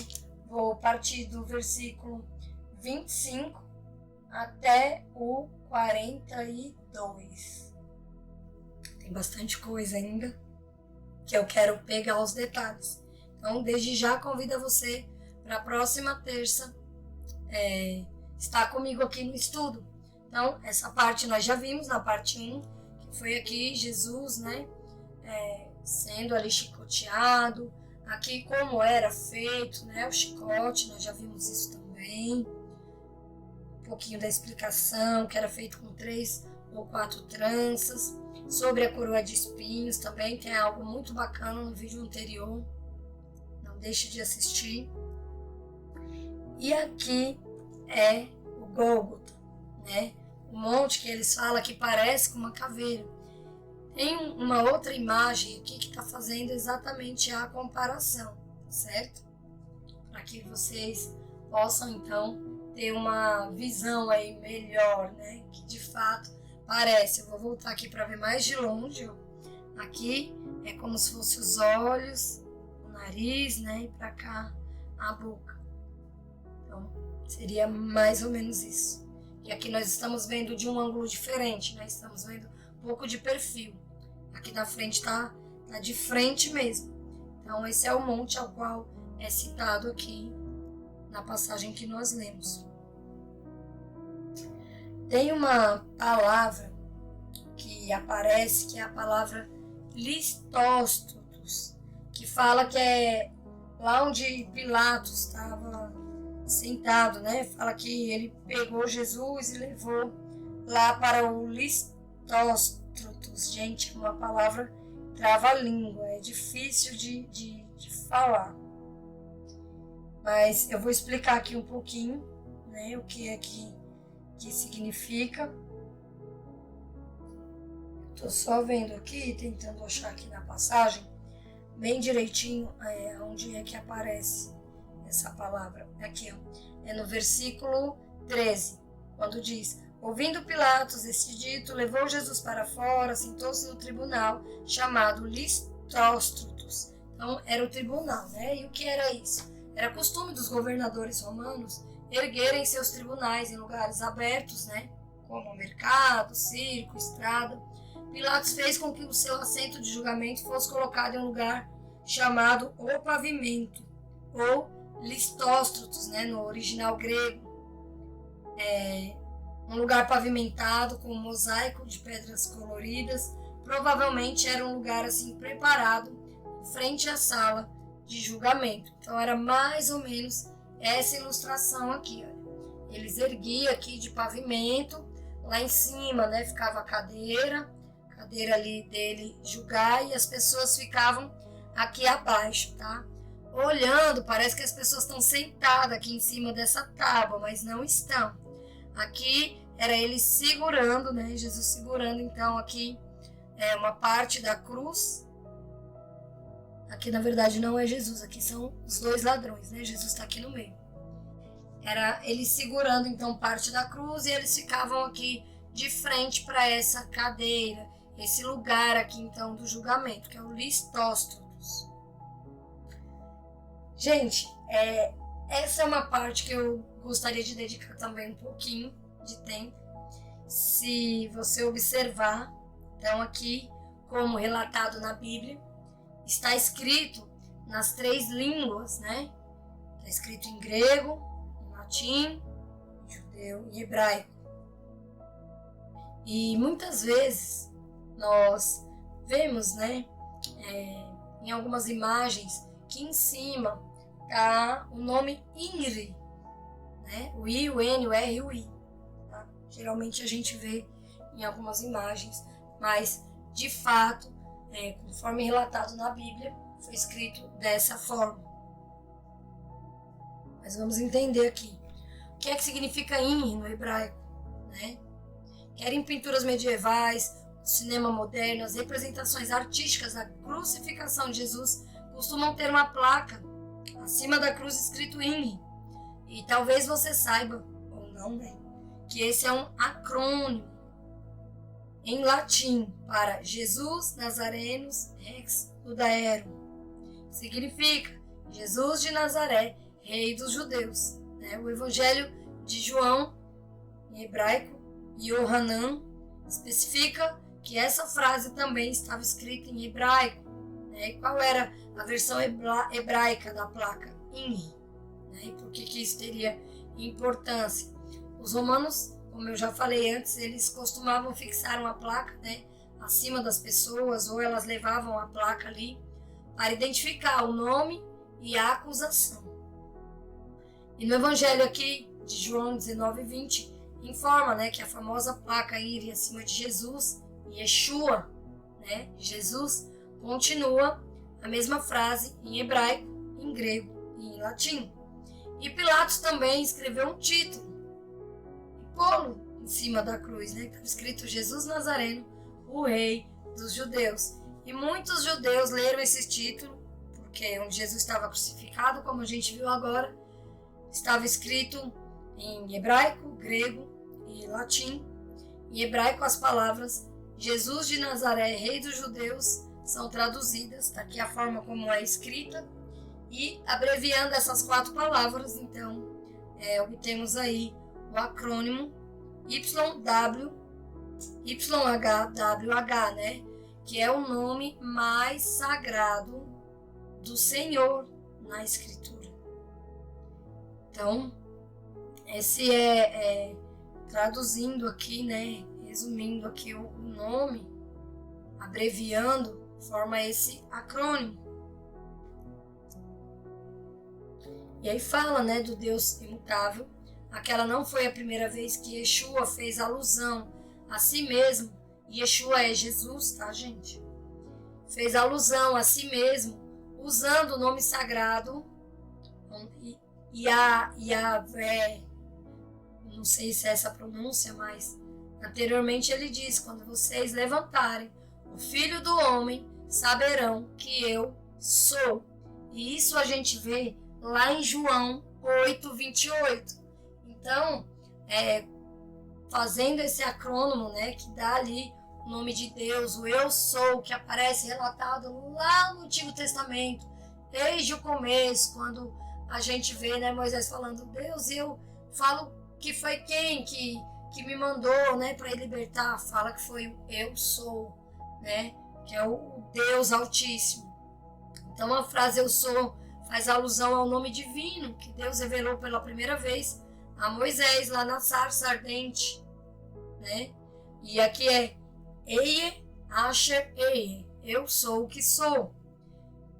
Vou partir do versículo 25 até o 42. Tem bastante coisa ainda que eu quero pegar os detalhes. Então, desde já convido você para a próxima terça estar comigo aqui no estudo. Então, essa parte nós já vimos na parte 1, que foi aqui Jesus, né, sendo ali chicoteado. Aqui como era feito, né, o chicote, nós já vimos isso também. Um pouquinho da explicação, que era feito com 3 ou 4 tranças. Sobre a coroa de espinhos também, tem algo muito bacana no vídeo anterior. Não deixe de assistir. E aqui é o Gólgota, né? O monte que eles falam que parece com uma caveira. Tem uma outra imagem aqui que está fazendo exatamente a comparação, certo? Para que vocês possam, então, ter uma visão aí melhor, né? Que de fato parece. Eu vou voltar aqui para ver mais de longe, ó. Aqui é como se fossem os olhos, o nariz, né? E para cá a boca. Então, seria mais ou menos isso. E aqui nós estamos vendo de um ângulo diferente, né? Estamos vendo um pouco de perfil. Aqui na frente tá de frente mesmo. Então, esse é o monte ao qual é citado aqui na passagem que nós lemos. Tem uma palavra que aparece, que é a palavra listóstotos, que fala que é lá onde Pilatos estava sentado, né? Fala que ele pegou Jesus e levou lá para o listóstotos. Gente, uma palavra trava-língua, é difícil de falar. Mas eu vou explicar aqui um pouquinho, né, o que é que significa. Estou só vendo aqui, tentando achar aqui na passagem, bem direitinho, onde é que aparece essa palavra. Aqui, ó, é no versículo 13, quando diz: ouvindo Pilatos este dito, levou Jesus para fora, sentou-se no tribunal, chamado listóstotos. Então, era o tribunal, né? E o que era isso? Era costume dos governadores romanos erguerem seus tribunais em lugares abertos, né? Como mercado, circo, estrada. Pilatos fez com que o seu assento de julgamento fosse colocado em um lugar chamado o pavimento, ou listóstotos, né? No original grego. Um lugar pavimentado com um mosaico de pedras coloridas. Provavelmente era um lugar assim preparado frente à sala de julgamento. Então era mais ou menos essa ilustração aqui, olha. Eles erguiam aqui de pavimento, lá em cima, né, ficava a cadeira ali dele julgar, e as pessoas ficavam aqui abaixo, tá? Olhando, parece que as pessoas estão sentadas aqui em cima dessa tábua, mas não estão. Aqui era ele segurando, né, Jesus segurando, então aqui é uma parte da cruz. Aqui, na verdade, não é Jesus, aqui são os dois ladrões, né? Jesus está aqui no meio. Era ele segurando, então, parte da cruz, e eles ficavam aqui de frente para essa cadeira, esse lugar aqui, então, do julgamento, que é o listóstotos. Gente, essa é uma parte que eu gostaria de dedicar também um pouquinho de tempo. Se você observar, então, aqui, como relatado na Bíblia, está escrito nas 3 línguas, né? Está escrito em grego, em latim, em judeu e hebraico. E muitas vezes nós vemos, né, em algumas imagens, que em cima está o nome INRI, né? O I, o N, o R e o I. Tá? Geralmente a gente vê em algumas imagens, mas de fato, conforme relatado na Bíblia, foi escrito dessa forma. Mas vamos entender aqui. O que é que significa INRI no hebraico? Né? Quer em pinturas medievais, cinema moderno, as representações artísticas da crucificação de Jesus costumam ter uma placa acima da cruz escrito INRI. E talvez você saiba, ou não, né, que esse é um acrônimo em latim para Jesus Nazarenus Rex Judaeorum. Significa Jesus de Nazaré, Rei dos Judeus. Né? O Evangelho de João, em hebraico, Yohanan, especifica que essa frase também estava escrita em hebraico. né? E qual era a versão hebraica da placa? INRI. Né? E por que isso teria importância? Os romanos, como eu já falei antes, eles costumavam fixar uma placa, né, acima das pessoas, ou elas levavam a placa ali para identificar o nome e a acusação. E no Evangelho aqui de João 19:20 informa, né, que a famosa placa INRI acima de Jesus, Yeshua, né, Jesus, continua a mesma frase em hebraico, em grego e em latim. E Pilatos também escreveu um título e pô-lo em cima da cruz, né, que estava escrito Jesus Nazareno, o Rei dos Judeus. E muitos judeus leram esse título, porque onde Jesus estava crucificado, como a gente viu agora, estava escrito em hebraico, grego e latim. Em hebraico, as palavras Jesus de Nazaré, Rei dos Judeus, são traduzidas, está aqui a forma como é escrita, e abreviando essas 4 palavras, então, obtemos aí o acrônimo YHWH, né? Que é o nome mais sagrado do Senhor na Escritura. Então, esse traduzindo aqui, né? Resumindo aqui o nome, abreviando, forma esse acrônimo. E aí fala, né, do Deus imutável. Aquela não foi a primeira vez que Yeshua fez alusão a si mesmo. Yeshua é Jesus, tá, gente? Fez alusão a si mesmo, usando o nome sagrado Yahvé. Não sei se é essa a pronúncia, mas anteriormente ele diz: quando vocês levantarem o Filho do Homem, saberão que eu sou. E isso a gente vê lá em João 8:28. Então, fazendo esse acrônimo, né, que dá ali o nome de Deus, o eu sou, que aparece relatado lá no Antigo Testamento, desde o começo, quando a gente vê, né, Moisés falando: Deus, eu falo que foi quem que me mandou, né, para libertar. Fala que foi o eu sou, né, que é o Deus Altíssimo. Então a frase eu sou faz alusão ao nome divino que Deus revelou pela primeira vez a Moisés lá na sarça ardente, né? E aqui é Eie Asher Eie, eu sou o que sou.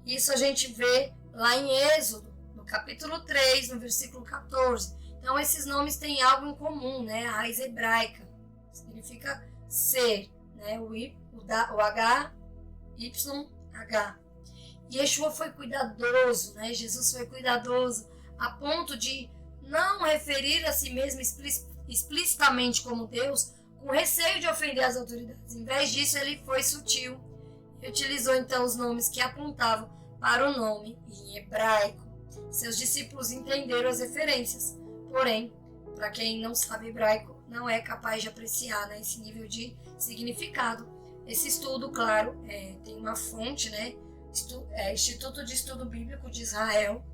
Isso a gente vê lá em Êxodo, no capítulo 3, no versículo 14. Então esses nomes têm algo em comum, né? A raiz hebraica significa ser, né? O H, Y, H. E Yeshua foi cuidadoso, né? Jesus foi cuidadoso a ponto de não referir a si mesmo explicitamente como Deus, com receio de ofender as autoridades. Em vez disso, ele foi sutil e utilizou então os nomes que apontavam para o nome em hebraico. Seus discípulos entenderam as referências, porém, para quem não sabe hebraico, não é capaz de apreciar, né, esse nível de significado. Esse estudo, claro, tem uma fonte, né? Instituto de Estudo Bíblico de Israel.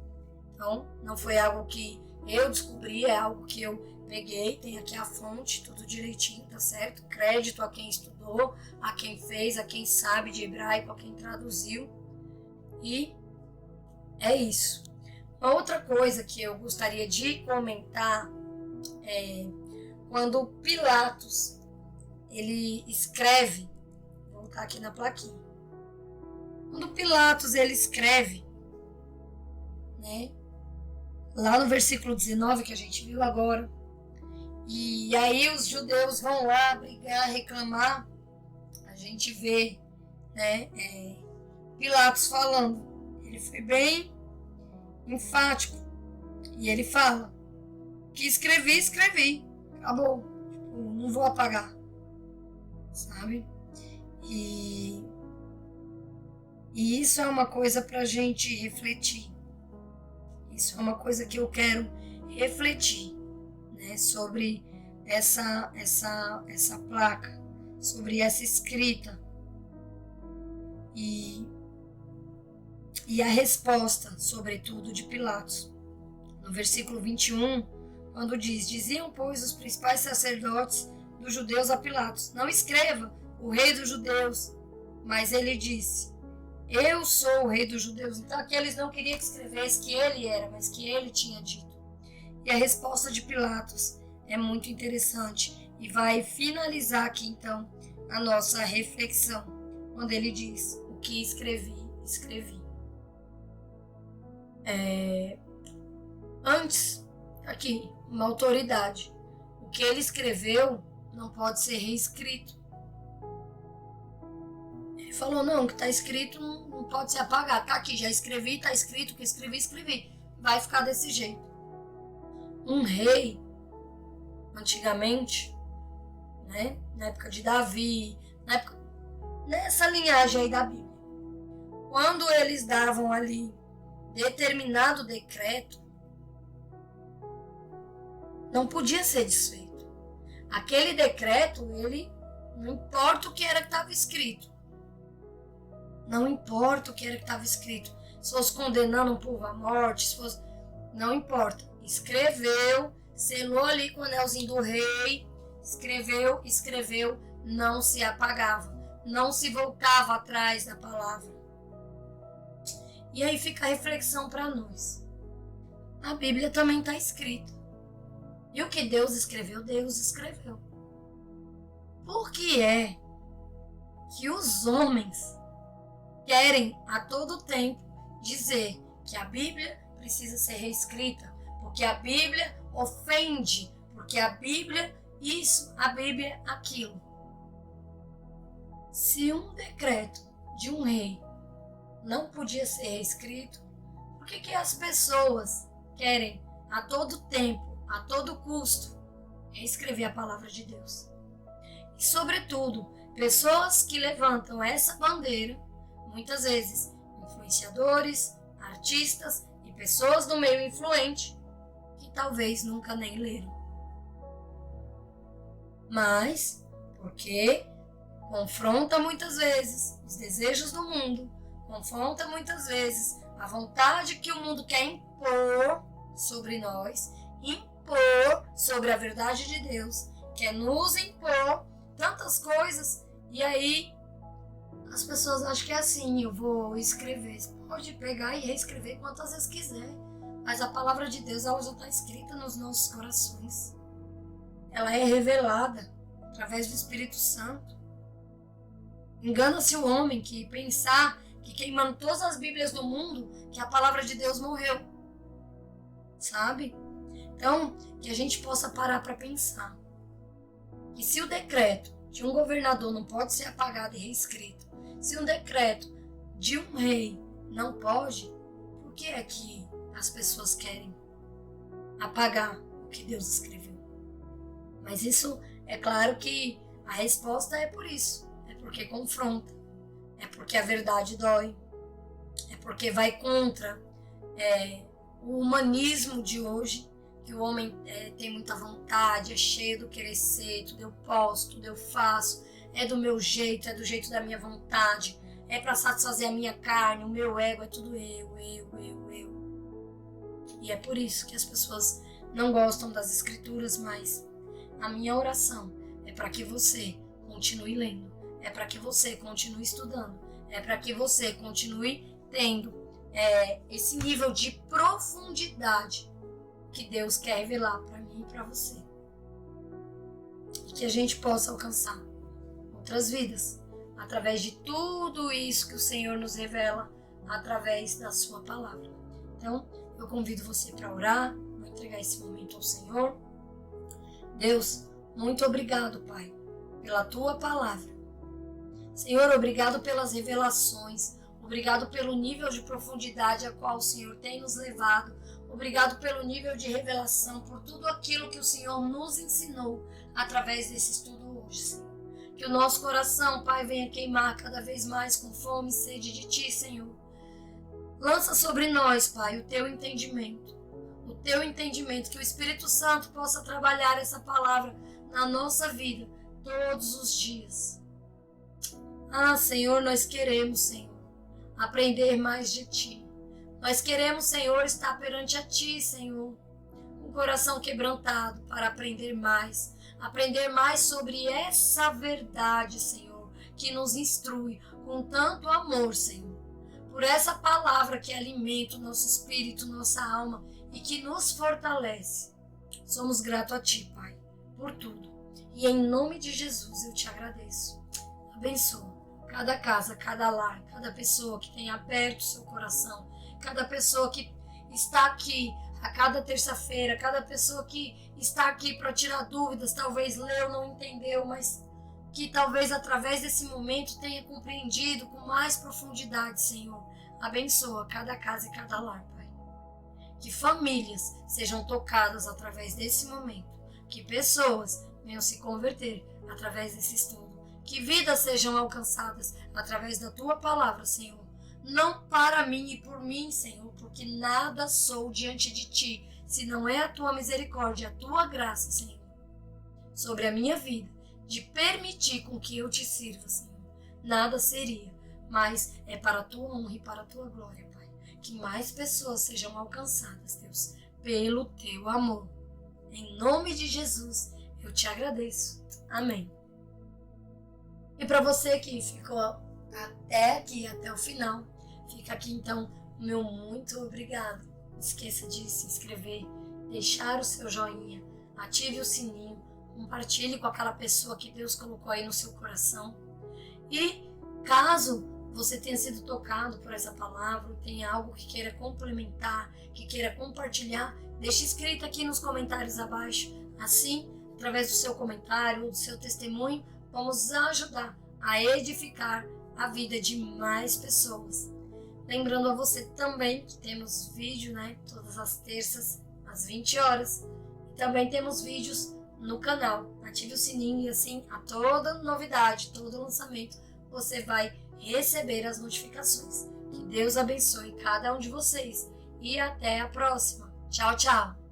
Então, não foi algo que eu descobri, é algo que eu peguei, tem aqui a fonte, tudo direitinho, tá certo? Crédito a quem estudou, a quem fez, a quem sabe de hebraico, a quem traduziu. E é isso. Uma outra coisa que eu gostaria de comentar é quando Pilatos, ele escreve, vou colocar aqui na plaquinha. Quando Pilatos ele escreve, né, lá no versículo 19 que a gente viu agora, e aí os judeus vão lá brigar, reclamar, a gente vê, né, Pilatos falando, ele foi bem enfático, e ele fala que escrevi, acabou, tipo, não vou apagar, sabe? E isso é uma coisa para a gente refletir. Isso é uma coisa que eu quero refletir, né, sobre essa placa, sobre essa escrita. E a resposta, sobretudo, de Pilatos. No versículo 21, quando diziam, pois, os principais sacerdotes dos judeus a Pilatos: não escreva o rei dos judeus. Mas ele disse: eu sou o rei dos judeus. Então aqui eles não queriam que escrevesse que ele era, mas que ele tinha dito. E a resposta de Pilatos é muito interessante e vai finalizar aqui então a nossa reflexão, quando ele diz: o que escrevi, escrevi. Antes, aqui, uma autoridade. O que ele escreveu não pode ser reescrito. Ele falou: não, o que está escrito não pode ser apagado. Está aqui, já escrevi, está escrito, o que escrevi, escrevi. Vai ficar desse jeito. Um rei, antigamente, né, na época de Davi, nessa linhagem aí da Bíblia, quando eles davam ali determinado decreto, não podia ser desfeito. Aquele decreto, ele, não importa o que era que estava escrito. Não importa o que era que estava escrito. Se fosse condenando um povo à morte, se fosse... não importa. Escreveu, selou ali com o anelzinho do rei, escreveu, não se apagava, não se voltava atrás da palavra. E aí fica a reflexão para nós. A Bíblia também está escrita. E o que Deus escreveu, Deus escreveu. Por que é que os homens querem a todo tempo dizer que a Bíblia precisa ser reescrita? Porque a Bíblia ofende, porque a Bíblia isso, a Bíblia aquilo. Se um decreto de um rei não podia ser reescrito, por que as pessoas querem a todo tempo, a todo custo, reescrever a palavra de Deus? E, sobretudo, pessoas que levantam essa bandeira, muitas vezes influenciadores, artistas e pessoas do meio influente, que talvez nunca nem leram. Mas, porque confronta muitas vezes os desejos do mundo, confronta muitas vezes a vontade que o mundo quer impor sobre nós, impor sobre a verdade de Deus, quer nos impor tantas coisas, e aí as pessoas acham que é assim: eu vou escrever. Você pode pegar e reescrever quantas vezes quiser, mas a palavra de Deus, ela já está escrita nos nossos corações. Ela é revelada através do Espírito Santo. Engana-se o homem que pensar que queimando todas as Bíblias do mundo, que a palavra de Deus morreu. Sabe? Então, que a gente possa parar para pensar que se o decreto de um governador não pode ser apagado e reescrito, se um decreto de um rei não pode, por que é que as pessoas querem apagar o que Deus escreveu? Mas isso, é claro que a resposta é por isso. É porque confronta. É porque a verdade dói. É porque vai contra o humanismo de hoje, que o homem tem muita vontade, é cheio do querer ser, tudo eu posso, tudo eu faço, é do meu jeito, é do jeito da minha vontade, é para satisfazer a minha carne, o meu ego, é tudo eu. E é por isso que as pessoas não gostam das escrituras, mas a minha oração é para que você continue lendo, é para que você continue estudando, é para que você continue tendo esse nível de profundidade que Deus quer revelar para mim e para você. E que a gente possa alcançar outras vidas através de tudo isso que o Senhor nos revela através da sua palavra. Então, eu convido você para orar, para entregar esse momento ao Senhor. Deus, muito obrigado, Pai, pela tua palavra. Senhor, obrigado pelas revelações. Obrigado pelo nível de profundidade a qual o Senhor tem nos levado. Obrigado pelo nível de revelação, por tudo aquilo que o Senhor nos ensinou através desse estudo hoje, Senhor. Que o nosso coração, Pai, venha queimar cada vez mais com fome e sede de Ti, Senhor. Lança sobre nós, Pai, o Teu entendimento. O Teu entendimento, que o Espírito Santo possa trabalhar essa palavra na nossa vida todos os dias. Ah, Senhor, nós queremos, Senhor, aprender mais de Ti. Nós queremos, Senhor, estar perante a Ti, Senhor, com o coração quebrantado para aprender mais sobre essa verdade, Senhor, que nos instrui com tanto amor, Senhor. por essa palavra que alimenta o nosso espírito, nossa alma e que nos fortalece. Somos gratos a Ti, Pai, por tudo. E em nome de Jesus eu Te agradeço. Abençoa cada casa, cada lar, cada pessoa que tem aberto seu coração, cada pessoa que está aqui a cada terça-feira, cada pessoa que está aqui para tirar dúvidas, talvez leu, não entendeu, mas que talvez através desse momento tenha compreendido com mais profundidade, Senhor. Abençoa cada casa e cada lar, Pai. Que famílias sejam tocadas através desse momento, que pessoas venham se converter através desse estudo, que vidas sejam alcançadas através da Tua palavra, Senhor. Não para mim e por mim, Senhor, porque nada sou diante de Ti, se não é a Tua misericórdia, a Tua graça, Senhor, sobre a minha vida, de permitir com que eu Te sirva, Senhor. Nada seria, mas é para a Tua honra e para a Tua glória, Pai. Que mais pessoas sejam alcançadas, Deus, pelo Teu amor. Em nome de Jesus, eu Te agradeço. Amém. E para você que ficou até aqui, até o final, fica aqui então o meu muito obrigado. Não esqueça de se inscrever, deixar o seu joinha, ative o sininho, compartilhe com aquela pessoa que Deus colocou aí no seu coração. E caso você tenha sido tocado por essa palavra, tenha algo que queira complementar, que queira compartilhar, deixe escrito aqui nos comentários abaixo. Assim, através do seu comentário ou do seu testemunho, vamos ajudar a edificar a vida de mais pessoas. Lembrando a você também que temos vídeo, todas as terças, às 20 horas. E também temos vídeos no canal. Ative o sininho e assim, a toda novidade, todo lançamento, você vai receber as notificações. Que Deus abençoe cada um de vocês e até a próxima. Tchau, tchau!